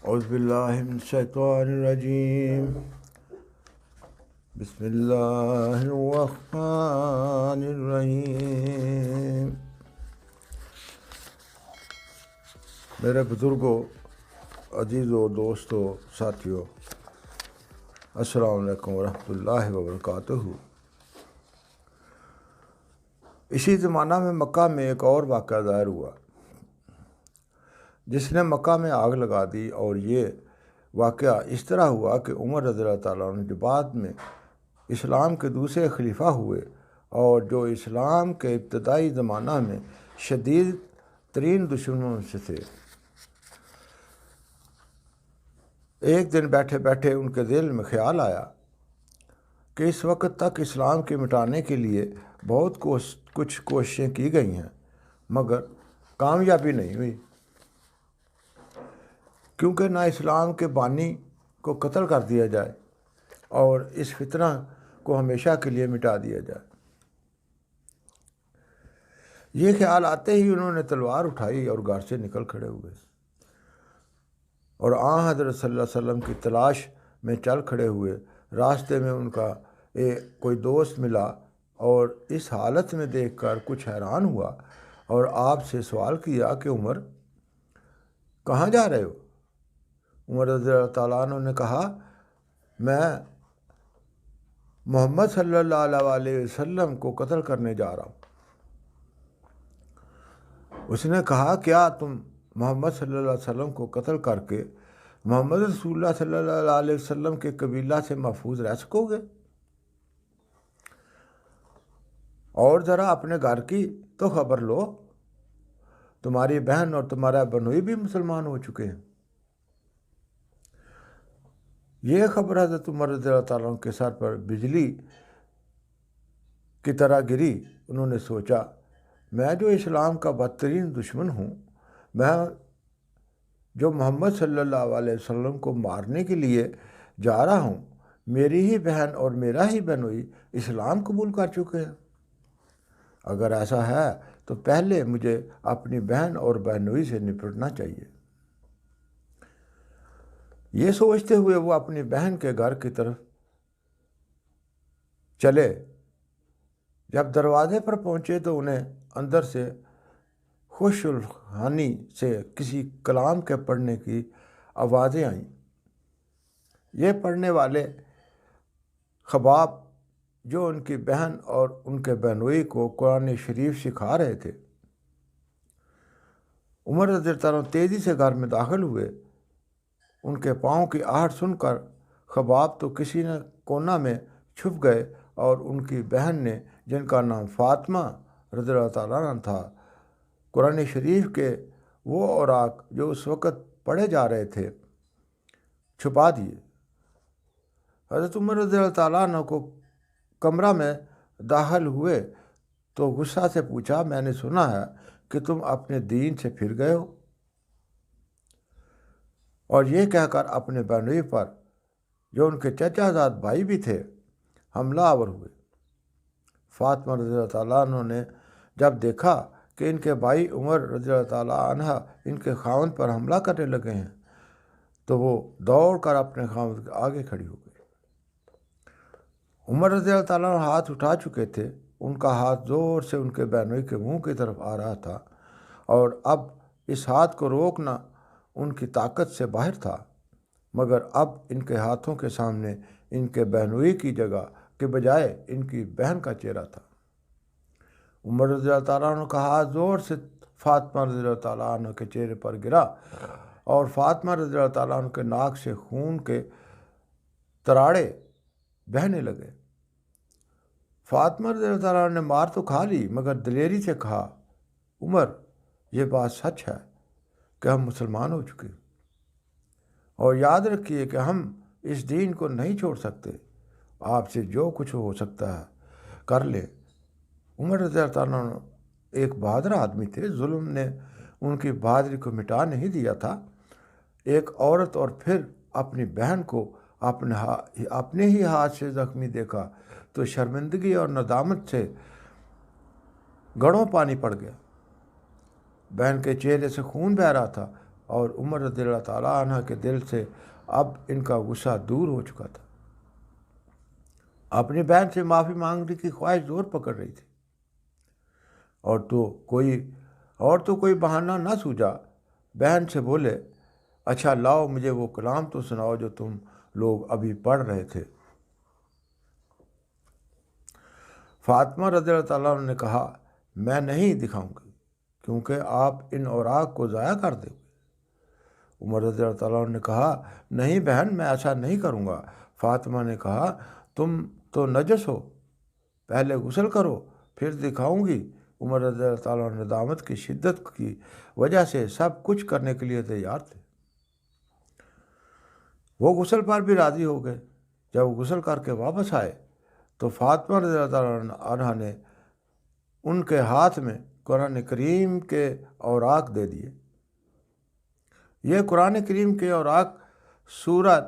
اعوذ باللہ من الشیطان الرجیم بسم اللہ الرحمن الرحیم۔ میرے بزرگوں، عزیزوں، دوستوں، ساتھیوں، السلام علیکم ورحمۃ اللہ وبرکاتہ۔ اسی زمانہ میں مکہ میں ایک اور واقعہ ظاہر ہوا جس نے مکہ میں آگ لگا دی، اور یہ واقعہ اس طرح ہوا کہ عمر رضی اللہ تعالیٰ عنہ جو بعد میں اسلام کے دوسرے خلیفہ ہوئے اور جو اسلام کے ابتدائی زمانہ میں شدید ترین دشمنوں میں سے تھے، ایک دن بیٹھے بیٹھے ان کے دل میں خیال آیا کہ اس وقت تک اسلام کے مٹانے کے لیے بہت کچھ کوششیں کی گئی ہیں، مگر کامیابی نہیں ہوئی، کیونکہ نہ اسلام کے بانی کو قتل کر دیا جائے اور اس فتنہ کو ہمیشہ کے لیے مٹا دیا جائے۔ یہ خیال آتے ہی انہوں نے تلوار اٹھائی اور گھر سے نکل کھڑے ہوئے اور حضرت صلی اللہ علیہ وسلم کی تلاش میں چل کھڑے ہوئے۔ راستے میں ان کا کوئی دوست ملا اور اس حالت میں دیکھ کر کچھ حیران ہوا اور آپ سے سوال کیا کہ عمر، کہاں جا رہے ہو؟ عمر رضی اللہ تعالیٰ عنہ نے کہا، میں محمد صلی اللہ علیہ وسلم کو قتل کرنے جا رہا ہوں۔ اس نے کہا، کیا تم محمد صلی اللہ علیہ وسلم کو قتل کر کے محمد رسول اللہ صلی اللہ علیہ وسلم کے قبیلہ سے محفوظ رہ سکو گے؟ اور ذرا اپنے گھر کی تو خبر لو، تمہاری بہن اور تمہارا بنوئی بھی مسلمان ہو چکے ہیں۔ یہ خبر حضرت عمر رضی اللہ تعالیٰ عنہ کے سر پر بجلی کی طرح گری۔ انہوں نے سوچا، میں جو اسلام کا بدترین دشمن ہوں، میں جو محمد صلی اللہ علیہ وسلم کو مارنے کے لیے جا رہا ہوں، میری ہی بہن اور میرا ہی بنوئی اسلام قبول کر چکے ہیں۔ اگر ایسا ہے تو پہلے مجھے اپنی بہن اور بہنوئی سے نپٹنا چاہیے۔ یہ سوچتے ہوئے وہ اپنی بہن کے گھر کی طرف چلے۔ جب دروازے پر پہنچے تو انہیں اندر سے خوش الحانی سے کسی کلام کے پڑھنے کی آوازیں آئیں۔ یہ پڑھنے والے خباب جو ان کی بہن اور ان کے بہنوئی کو قرآن شریف سکھا رہے تھے۔ عمر رضی اللہ عنہ تیزی سے گھر میں داخل ہوئے۔ ان کے پاؤں کی آہٹ سن کر خباب تو کسی نہ کونا میں چھپ گئے، اور ان کی بہن نے، جن کا نام فاطمہ رضی اللہ تعالیٰ عنہ تھا، قرآن شریف کے وہ اوراق جو اس وقت پڑھے جا رہے تھے چھپا دیے۔ حضرت عمر رضی اللہ تعالیٰ عنہ کو کمرہ میں داخل ہوئے تو غصہ سے پوچھا، میں نے سنا ہے کہ تم اپنے دین سے پھر گئے ہو، اور یہ کہہ کر اپنے بہنوئی پر، جو ان کے چچا زاد بھائی بھی تھے، حملہ آور ہوئے۔ فاطمہ رضی اللہ تعالیٰ عنہ نے جب دیکھا کہ ان کے بھائی عمر رضی اللہ تعالیٰ عنہ ان کے خاوند پر حملہ کرنے لگے ہیں، تو وہ دوڑ کر اپنے خاوند کے آگے کھڑی ہو گئی۔ عمر رضی اللہ تعالیٰ عنہ ہاتھ اٹھا چکے تھے۔ ان کا ہاتھ زور سے ان کے بہنوئی کے منہ کی طرف آ رہا تھا، اور اب اس ہاتھ کو روکنا ان کی طاقت سے باہر تھا، مگر اب ان کے ہاتھوں کے سامنے ان کے بہنوئی کی جگہ کے بجائے ان کی بہن کا چہرہ تھا۔ عمر رضی اللہ تعالیٰ عنہ کا ہاتھ زور سے فاطمہ رضی اللہ تعالیٰ عنہ کے چہرے پر گرا، اور فاطمہ رضی اللہ تعالیٰ عنہ کے ناک سے خون کے تراڑے بہنے لگے۔ فاطمہ رضی اللہ تعالیٰ عنہ نے مار تو کھا لی، مگر دلیری سے کہا، عمر، یہ بات سچ ہے کہ ہم مسلمان ہو چکے، اور یاد رکھیے کہ ہم اس دین کو نہیں چھوڑ سکتے۔ آپ سے جو کچھ ہو سکتا ہے کر لیں۔ عمر رضی اللہ تعالیٰ عنہ ایک بہادر آدمی تھے۔ ظلم نے ان کی بہادری کو مٹا نہیں دیا تھا۔ ایک عورت اور پھر اپنی بہن کو اپنے ہی ہاتھ سے زخمی دیکھا تو شرمندگی اور ندامت سے گڑھوں پانی پڑ گیا۔ بہن کے چہرے سے خون بہہ رہا تھا، اور عمر رضی اللہ تعالیٰ عنہ کے دل سے اب ان کا غصہ دور ہو چکا تھا۔ اپنی بہن سے معافی مانگنے کی خواہش زور پکڑ رہی تھی، اور تو کوئی بہانہ نہ سوجا۔ بہن سے بولے، اچھا لاؤ مجھے وہ کلام تو سناؤ جو تم لوگ ابھی پڑھ رہے تھے۔ فاطمہ رضی اللہ تعالیٰ عنہ نے کہا، میں نہیں دکھاؤں گی کیونکہ آپ ان اوراق کو ضائع کر دیں گے۔ عمر رضی اللہ تعالیٰ عنہ نے کہا، نہیں بہن، میں ایسا نہیں کروں گا۔ فاطمہ نے کہا، تم تو نجس ہو، پہلے غسل کرو پھر دکھاؤں گی۔ عمر رضی اللہ تعالیٰ عنہ ندامت کی شدت کی وجہ سے سب کچھ کرنے کے لیے تیار تھے۔ وہ غسل پر بھی راضی ہو گئے۔ جب غسل کر کے واپس آئے تو فاطمہ رضی اللہ تعالیٰ عنہ نے ان کے ہاتھ میں قرآن کریم کے اوراق دے دیے۔ یہ قرآن کریم کے اوراق سورہ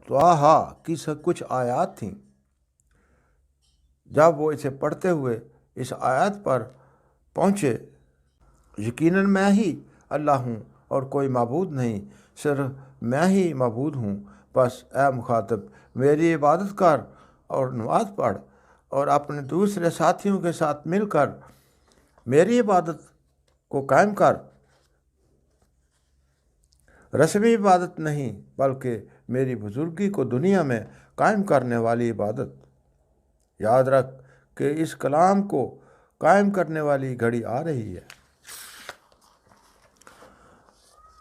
طٰہٰ کی کچھ آیات تھیں۔ جب وہ اسے پڑھتے ہوئے اس آیت پر پہنچے، یقیناً میں ہی اللہ ہوں اور کوئی معبود نہیں، صرف میں ہی معبود ہوں، بس اے مخاطب میری عبادت کر اور نماز پڑھ اور اپنے دوسرے ساتھیوں کے ساتھ مل کر میری عبادت کو قائم کر۔ رسمی عبادت نہیں بلکہ میری بزرگی کو دنیا میں قائم کرنے والی عبادت۔ یاد رکھ کہ اس کلام کو قائم کرنے والی گھڑی آ رہی ہے۔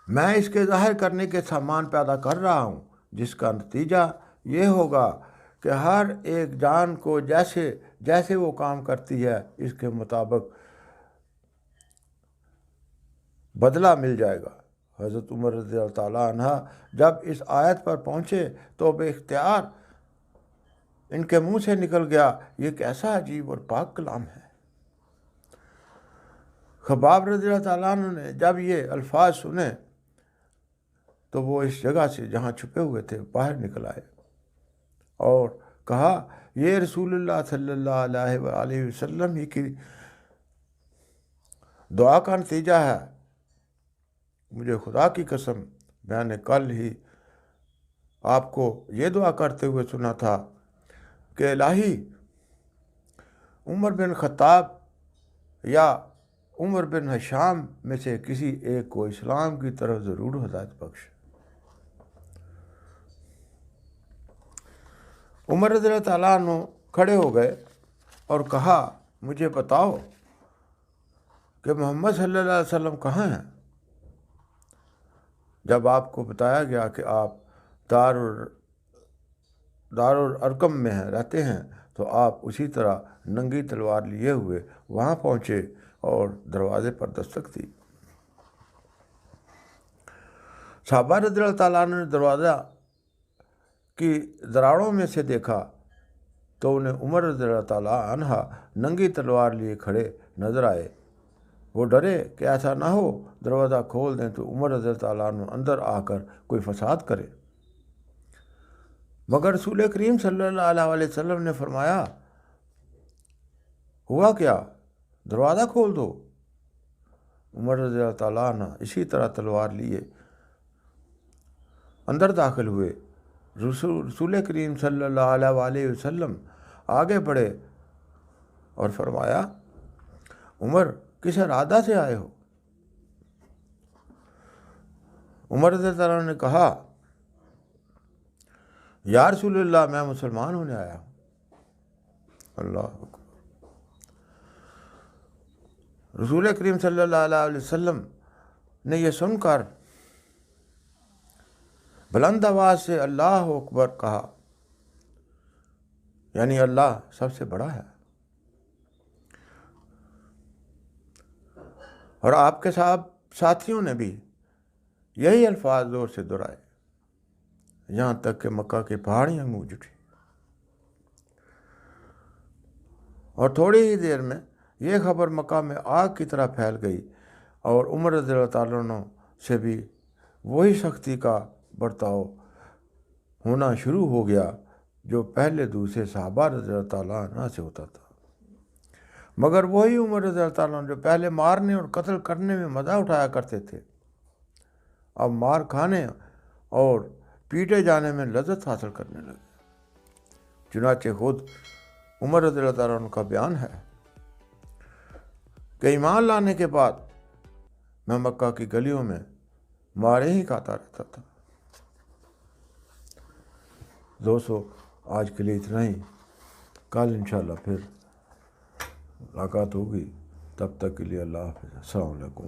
میں اس کے ظاہر کرنے کے سامان پیدا کر رہا ہوں، جس کا نتیجہ یہ ہوگا کہ ہر ایک جان کو جیسے وہ کام کرتی ہے اس کے مطابق بدلہ مل جائے گا۔ حضرت عمر رضی اللہ تعالیٰ عنہ جب اس آیت پر پہنچے تو بے اختیار ان کے منہ سے نکل گیا، یہ کیسا عجیب اور پاک کلام ہے۔ خباب رضی اللہ تعالیٰ عنہ نے جب یہ الفاظ سنے تو وہ اس جگہ سے جہاں چھپے ہوئے تھے باہر نکل آئے اور کہا، یہ رسول اللہ صلی اللہ علیہ وآلہ وسلم ہی کی دعا کا نتیجہ ہے۔ مجھے خدا کی قسم، میں نے کل ہی آپ کو یہ دعا کرتے ہوئے سنا تھا کہ الہی عمر بن خطاب یا عمر بن ہشام میں سے کسی ایک کو اسلام کی طرف ضرور ہدایت بخش۔ عمر رضی اللہ تعالیٰ عنہ کھڑے ہو گئے اور کہا، مجھے بتاؤ کہ محمد صلی اللہ علیہ وسلم کہاں ہیں؟ جب آپ کو بتایا گیا کہ آپ دارالارقم میں رہتے ہیں تو آپ اسی طرح ننگی تلوار لیے ہوئے وہاں پہنچے اور دروازے پر دستک دی۔ صحابہ رضی اللہ تعالیٰ عنہ نے دروازہ کی دراڑوں میں سے دیکھا تو انہیں عمر رضی اللہ تعالیٰ عنہ ننگی تلوار لیے کھڑے نظر آئے۔ وہ ڈرے کہ ایسا نہ ہو دروازہ کھول دیں تو عمر رضی اللہ تعالیٰ عنہ اندر آ کر کوئی فساد کرے، مگر رسول کریم صلی اللہ علیہ وسلم نے فرمایا، ہوا کیا؟ دروازہ کھول دو۔ عمر رضی اللہ تعالیٰ عنہ اسی طرح تلوار لیے اندر داخل ہوئے۔ رسول کریم صلی اللہ علیہ وسلم آگے بڑھے اور فرمایا، عمر کس ارادہ سے آئے ہو؟ عمر رضی اللہ عنہ نے کہا، یا رسول اللہ میں مسلمان ہونے آیا ہوں۔ اللہ اکبر۔ رسول کریم صلی اللہ علیہ وسلم نے یہ سن کر بلند آواز سے اللہ اکبر کہا، یعنی اللہ سب سے بڑا ہے، اور آپ کے ساتھیوں نے بھی یہی الفاظ زور سے دہرائے، یہاں تک کہ مکہ کی پہاڑیاں گونج اٹھی۔ اور تھوڑی ہی دیر میں یہ خبر مکہ میں آگ کی طرح پھیل گئی اور عمر رضی اللہ تعالیٰ عنہ سے بھی وہی سختی کا برتاؤ ہونا شروع ہو گیا جو پہلے دوسرے صحابہ رضی اللہ تعالیٰ عنہ سے ہوتا تھا، مگر وہی عمر رضی اللہ تعالیٰ عنہ جو پہلے مارنے اور قتل کرنے میں مزہ اٹھایا کرتے تھے اب مار کھانے اور پیٹے جانے میں لذت حاصل کرنے لگے۔ چنانچہ خود عمر رضی اللہ تعالیٰ عنہ کا بیان ہے کہ ایمان لانے کے بعد میں مکہ کی گلیوں میں مارے ہی کھاتا رہتا تھا۔ دوستو، آج کے لیے اتنا ہی، کل انشاءاللہ پھر ملاقات ہوگی، تب تک کے لیے اللہ حافظ، السلام علیکم۔